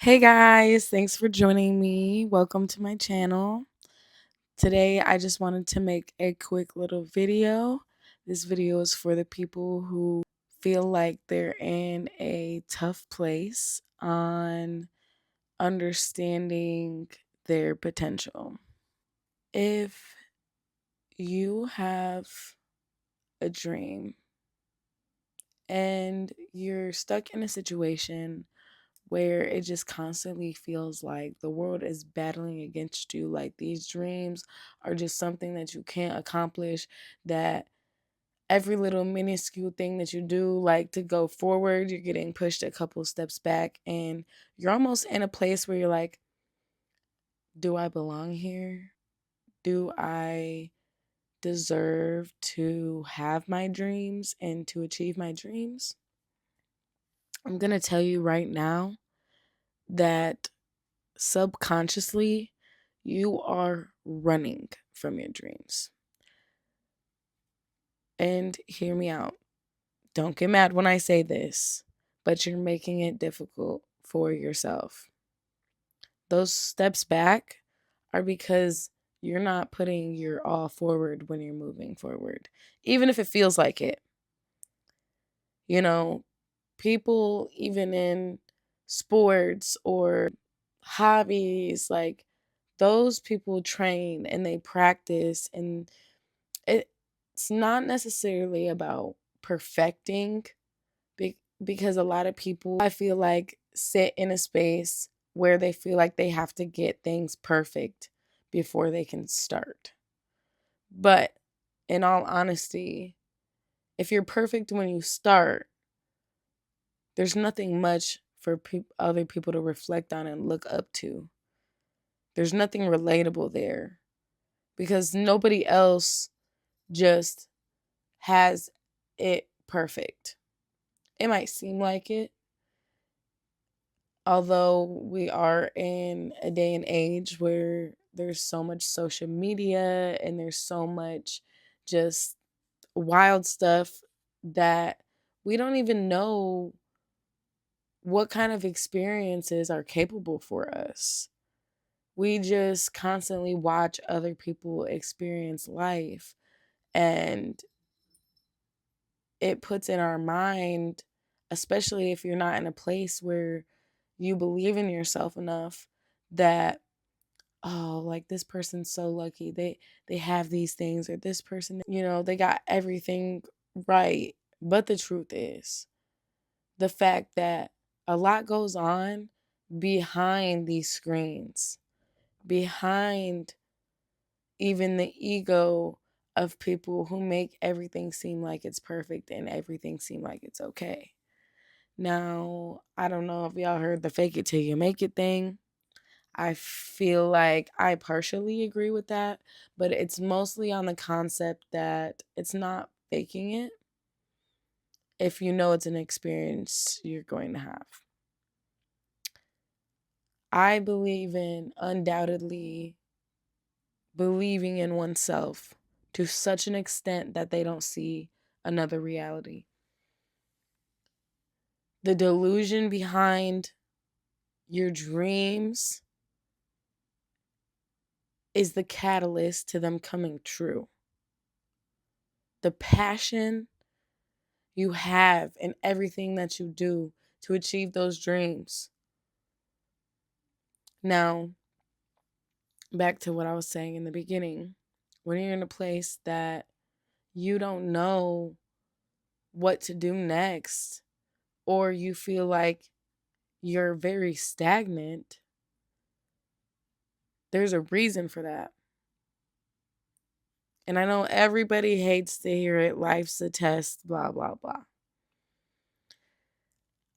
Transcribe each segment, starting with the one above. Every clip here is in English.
Hey guys, thanks for joining me. Welcome to my channel. Today I just wanted to make a quick little video. This video is for the people who feel like they're in a tough place on understanding their potential. If you have a dream and you're stuck in a situation where it just constantly feels like the world is battling against you, like these dreams are just something that you can't accomplish, that every little minuscule thing that you do, like to go forward, you're getting pushed a couple steps back, and you're almost in a place where you're like, do I belong here? Do I deserve to have my dreams and to achieve my dreams? I'm going to tell you right now that subconsciously you are running from your dreams. And hear me out. Don't get mad when I say this, but you're making it difficult for yourself. Those steps back are because you're not putting your all forward when you're moving forward, even if it feels like it. You know, people, even in sports or hobbies, like those people train and they practice, and it's not necessarily about perfecting, because a lot of people, I feel like, sit in a space where they feel like they have to get things perfect before they can start. But in all honesty, if you're perfect when you start, there's nothing much for other people to reflect on and look up to. There's nothing relatable there because nobody else just has it perfect. It might seem like it, although we are in a day and age where there's so much social media and there's so much just wild stuff that we don't even know what kind of experiences are capable for us. We just constantly watch other people experience life, and it puts in our mind, especially if you're not in a place where you believe in yourself enough, that, oh, like this person's so lucky, they have these things, or this person, they got everything right. But the truth is the fact that a lot goes on behind these screens, behind even the ego of people who make everything seem like it's perfect and everything seem like it's okay. Now, I don't know if y'all heard the fake it till you make it thing. I feel like I partially agree with that, but it's mostly on the concept that it's not faking it if you know it's an experience you're going to have. I believe in undoubtedly believing in oneself to such an extent that they don't see another reality. The delusion behind your dreams is the catalyst to them coming true. The passion you have in everything that you do to achieve those dreams. Now, back to what I was saying in the beginning. When you're in a place that you don't know what to do next, or you feel like you're very stagnant, there's a reason for that. And I know everybody hates to hear it. Life's a test, blah, blah, blah.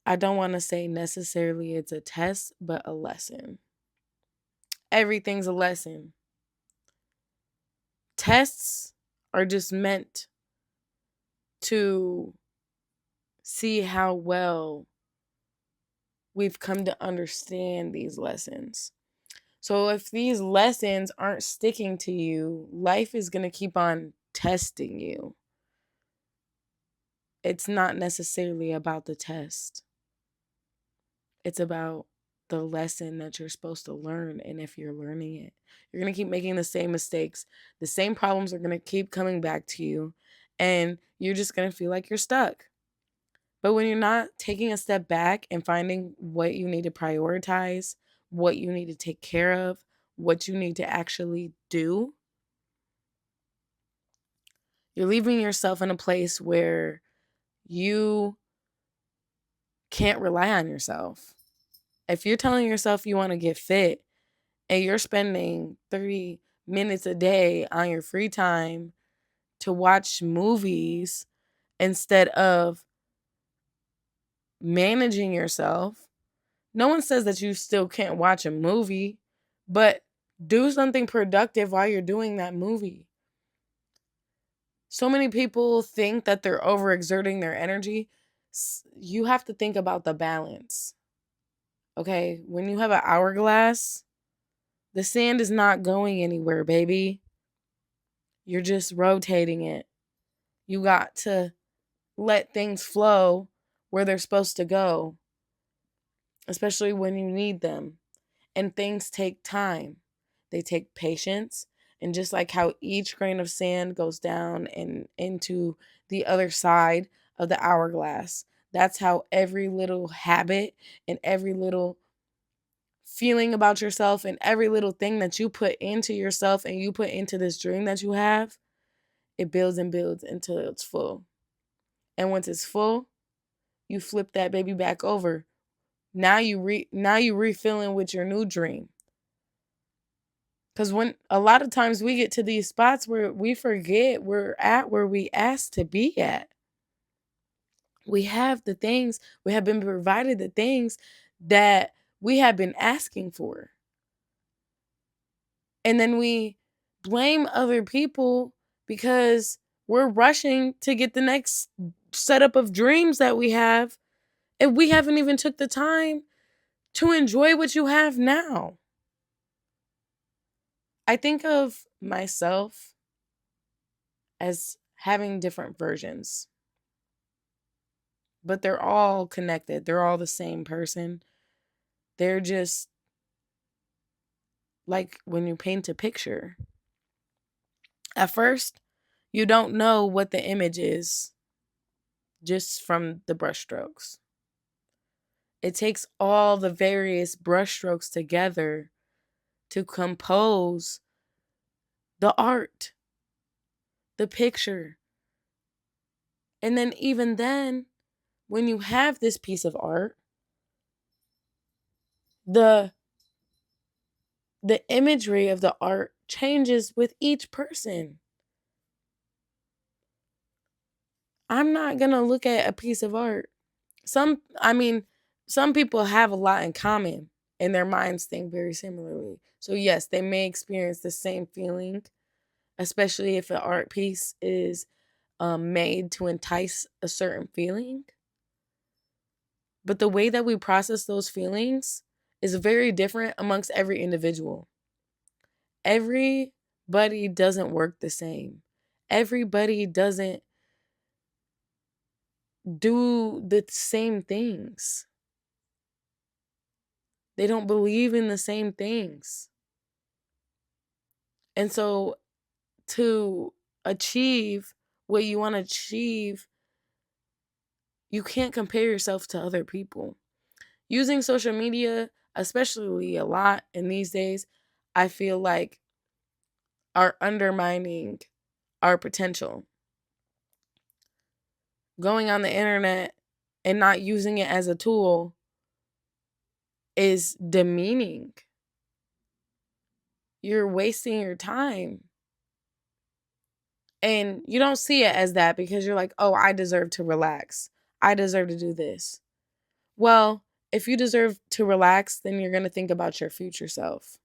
I don't want to say necessarily it's a test, but a lesson. Everything's a lesson. Tests are just meant to see how well we've come to understand these lessons. So if these lessons aren't sticking to you, life is going to keep on testing you. It's not necessarily about the test. It's about the lesson that you're supposed to learn. And if you're learning it, you're going to keep making the same mistakes. The same problems are going to keep coming back to you. And you're just going to feel like you're stuck. But when you're not taking a step back and finding what you need to prioritize, what you need to take care of, what you need to actually do, you're leaving yourself in a place where you can't rely on yourself. If you're telling yourself you want to get fit and you're spending 30 minutes a day on your free time to watch movies instead of managing yourself, no one says that you still can't watch a movie, but do something productive while you're doing that movie. So many people think that they're overexerting their energy. You have to think about the balance. Okay, when you have an hourglass, the sand is not going anywhere, baby. You're just rotating it. You got to let things flow where they're supposed to go, especially when you need them. And things take time, they take patience. And just like how each grain of sand goes down and into the other side of the hourglass, that's how every little habit and every little feeling about yourself and every little thing that you put into yourself and you put into this dream that you have, it builds and builds until it's full. And once it's full, you flip that baby back over. Now you refilling with your new dream. Because when a lot of times we get to these spots where we forget we're at where we asked to be at. We have the things, we have been provided the things that we have been asking for. And then we blame other people because we're rushing to get the next setup of dreams that we have. And we haven't even took the time to enjoy what you have now. I think of myself as having different versions, but they're all connected. They're all the same person. They're just like when you paint a picture. At first, you don't know what the image is just from the brushstrokes. It takes all the various brushstrokes together to compose the art, the picture. And then, even then, when you have this piece of art, the imagery of the art changes with each person. I'm not going to look at a piece of art. Some people have a lot in common and their minds think very similarly. So yes, they may experience the same feeling, especially if an art piece is made to entice a certain feeling. But the way that we process those feelings is very different amongst every individual. Everybody doesn't work the same. Everybody doesn't do the same things. They don't believe in the same things. And so to achieve what you want to achieve, you can't compare yourself to other people. Using social media, especially a lot in these days, I feel like are undermining our potential. Going on the internet and not using it as a tool is demeaning. You're wasting your time. And you don't see it as that because you're like, oh, I deserve to relax. I deserve to do this. Well, if you deserve to relax, then you're going to think about your future self.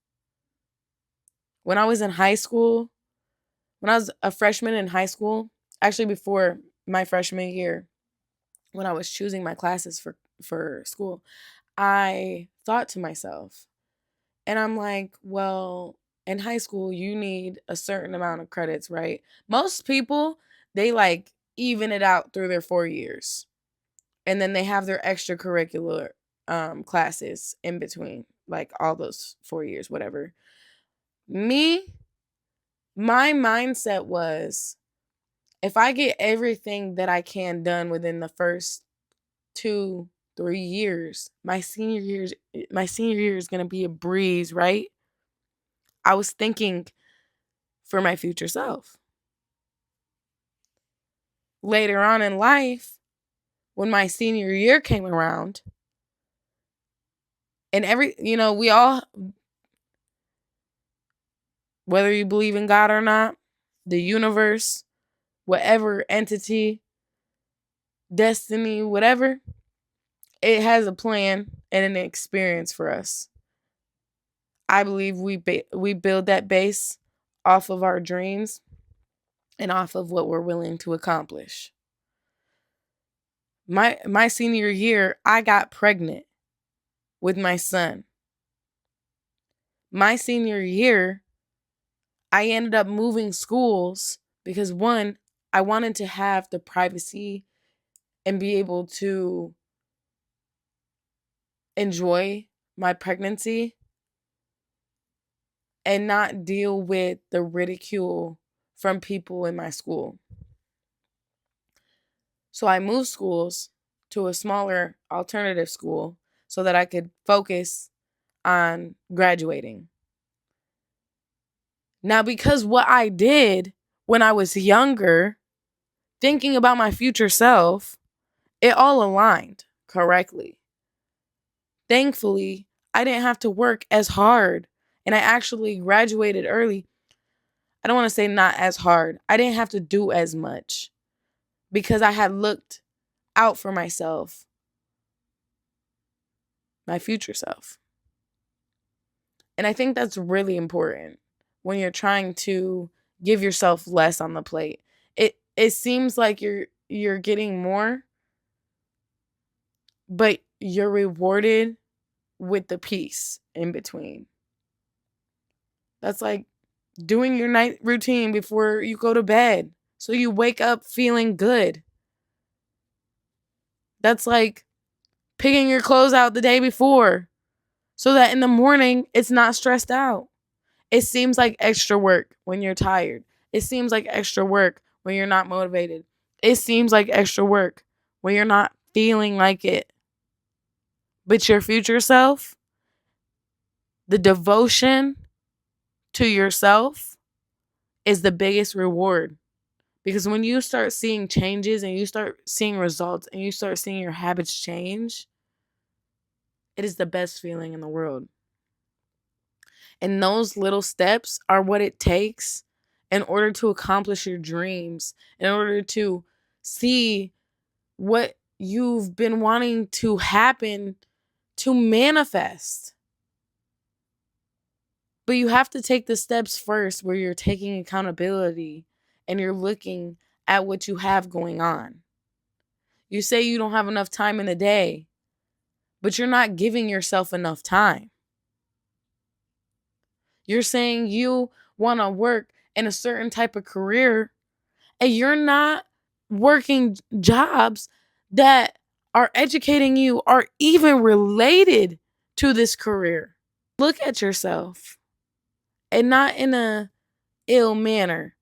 When I was in high school, when I was a freshman in high school, actually before my freshman year, when I was choosing my classes for school, I thought to myself, and I'm like, well, in high school, you need a certain amount of credits, right? Most people, they like even it out through their 4 years. And then they have their extracurricular classes in between, like all those 4 years, whatever. Me, my mindset was, if I get everything that I can done within the first 2-3 years, my senior year is gonna be a breeze, right? I was thinking for my future self. Later on in life, when my senior year came around, and we all, whether you believe in God or not, the universe, whatever entity, destiny, whatever, it has a plan and an experience for us. I believe we build that base off of our dreams and off of what we're willing to accomplish. My senior year, I got pregnant with my son. My senior year, I ended up moving schools because, one, I wanted to have the privacy and be able to enjoy my pregnancy and not deal with the ridicule from people in my school. So I moved schools to a smaller alternative school so that I could focus on graduating. Now, because what I did when I was younger, thinking about my future self, it all aligned correctly. Thankfully, I didn't have to work as hard, and I actually graduated early. I don't want to say not as hard. I didn't have to do as much because I had looked out for myself, my future self. And I think that's really important when you're trying to give yourself less on the plate. It seems like you're getting more, but you're rewarded with the peace in between. That's like doing your night routine before you go to bed, so you wake up feeling good. That's like picking your clothes out the day before so that in the morning it's not stressed out. It seems like extra work when you're tired. It seems like extra work when you're not motivated. It seems like extra work when you're not feeling like it. But your future self, the devotion to yourself is the biggest reward. Because when you start seeing changes and you start seeing results and you start seeing your habits change, it is the best feeling in the world. And those little steps are what it takes in order to accomplish your dreams, in order to see what you've been wanting to happen, to manifest. But you have to take the steps first where you're taking accountability and you're looking at what you have going on. You say you don't have enough time in the day, but you're not giving yourself enough time. You're saying you want to work in a certain type of career, and you're not working jobs that are educating you or even related to this career. Look at yourself, and not in a ill manner.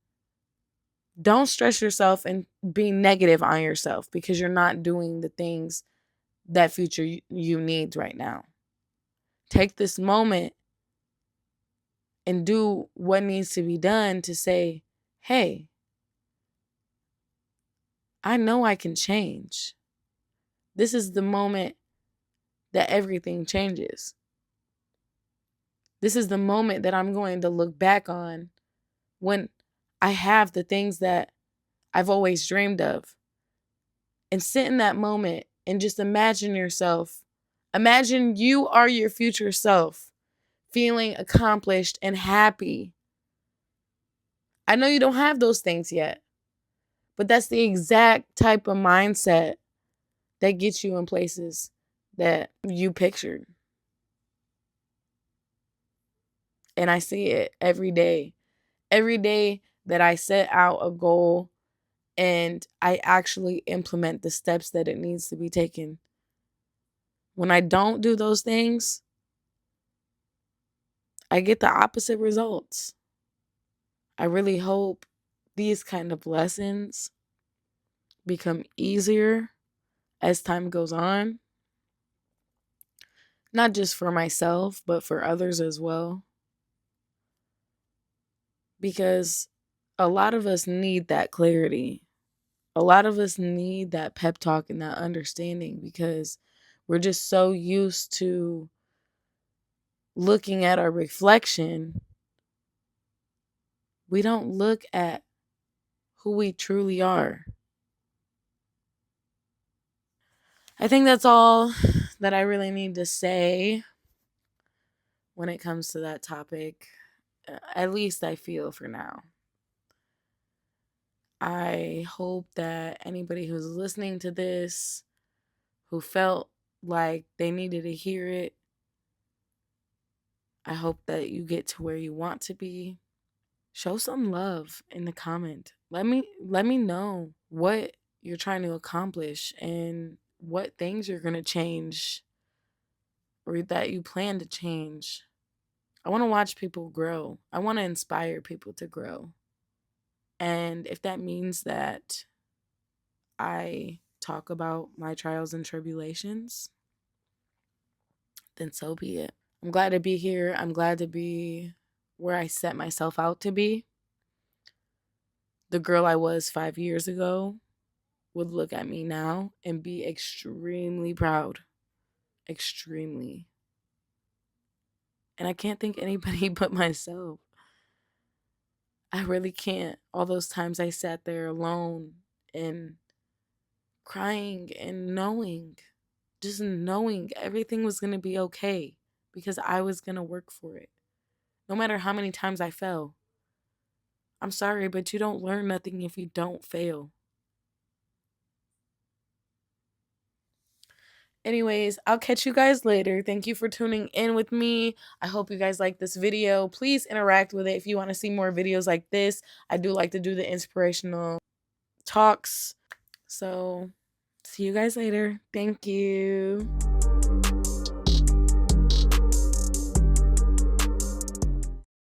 Don't stress yourself and be negative on yourself because you're not doing the things that future you needs right now. Take this moment and do what needs to be done to say, hey, I know I can change. This is the moment that everything changes. This is the moment that I'm going to look back on when I have the things that I've always dreamed of. And sit in that moment and just imagine yourself. Imagine you are your future self, feeling accomplished and happy. I know you don't have those things yet, but that's the exact type of mindset that gets you in places that you pictured. And I see it every day. Every day that I set out a goal and I actually implement the steps that it needs to be taken, When I don't do those things, I get the opposite results. I really hope these kind of lessons become easier as time goes on, not just for myself, but for others as well. Because a lot of us need that clarity. A lot of us need that pep talk and that understanding because we're just so used to looking at our reflection. We don't look at who we truly are. I think that's all that I really need to say when it comes to that topic. At least I feel for now. I hope that anybody who's listening to this who felt like they needed to hear it, I hope that you get to where you want to be. Show some love in the comment. Let me know what you're trying to accomplish and what things you're going to change or that you plan to change. I want to watch people grow. I want to inspire people to grow. And if that means that I talk about my trials and tribulations, then so be it. I'm glad to be here. I'm glad to be where I set myself out to be. The girl I was 5 years ago would look at me now and be extremely proud. Extremely. And I can't think anybody but myself. I really can't. All those times I sat there alone and crying and just knowing everything was going to be okay because I was going to work for it. No matter how many times I fell. I'm sorry, but you don't learn nothing if you don't fail. Anyways, I'll catch you guys later. Thank you for tuning in with me. I hope you guys like this video. Please interact with it if you want to see more videos like this. I do like to do the inspirational talks. So, see you guys later. Thank you.